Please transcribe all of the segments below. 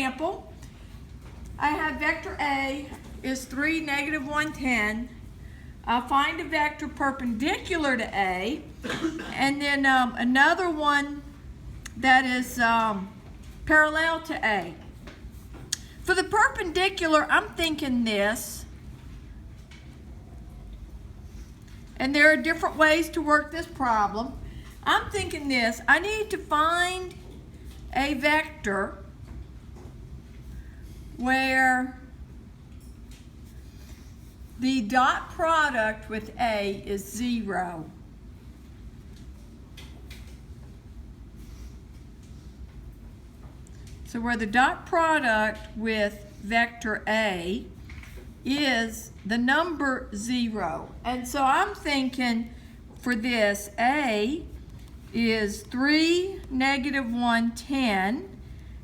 example, I have vector A is 3, negative 1, 10. Find a vector perpendicular to A, and then another one that is parallel to A. For the perpendicular, I'm thinking this, and there are different ways to work this problem. I'm thinking this, I need to find a vector where the dot product with A is 0. So where the dot product with vector A is the number 0. And so I'm thinking for this, A is 3, negative 1, 10.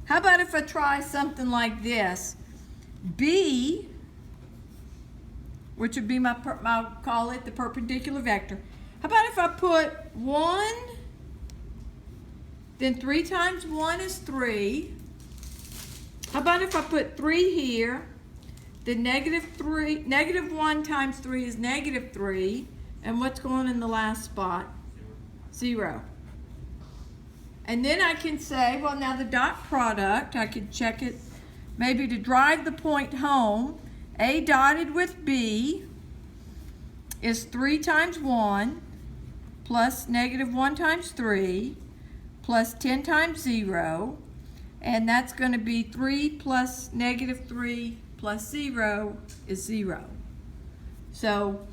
How about if I try something like this? B, which would be I'll call it the perpendicular vector. How about if I put 1, then 3 times 1 is 3. How about if I put 3 here, then negative 1 times 3 is negative 3, and what's going in the last spot? 0. And then I can say, well, now the dot product, I could check it maybe to drive the point home. A dotted with B is 3 times 1 plus negative 1 times 3 plus 10 times 0, and that's going to be 3 plus negative 3 plus 0 is 0. So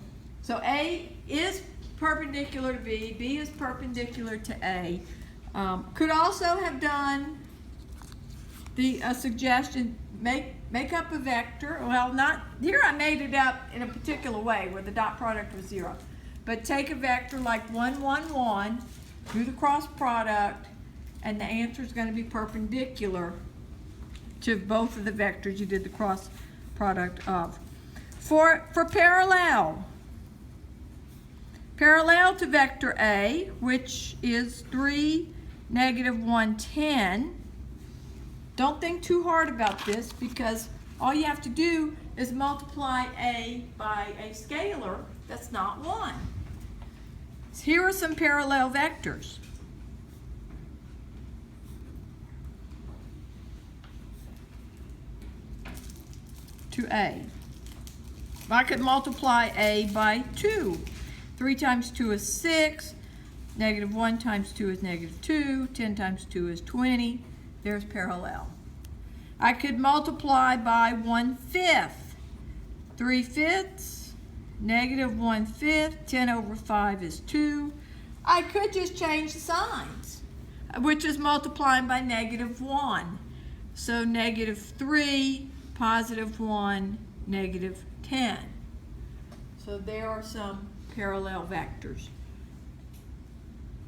A is perpendicular to B, B is perpendicular to A. Could also have done the suggestion, make up a vector. Well, not here, I made it up in a particular way where the dot product was 0. But take a vector like 1, 1, 1, do the cross product, and the answer is going to be perpendicular to both of the vectors you did the cross product of. For parallel to vector A, which is 3, negative 1, 10, don't think too hard about this, because all you have to do is multiply A by a scalar that's not 1. So here are some parallel vectors. To A. I could multiply A by 2. 3 times 2 is 6. Negative 1 times 2 is negative 2. 10 times 2 is 20. There's parallel. I could multiply by 1/5. 3/5, negative 1/5. 10 over 5 is 2. I could just change the signs, which is multiplying by negative 1. So negative 3, positive 1, negative 10. So there are some parallel vectors.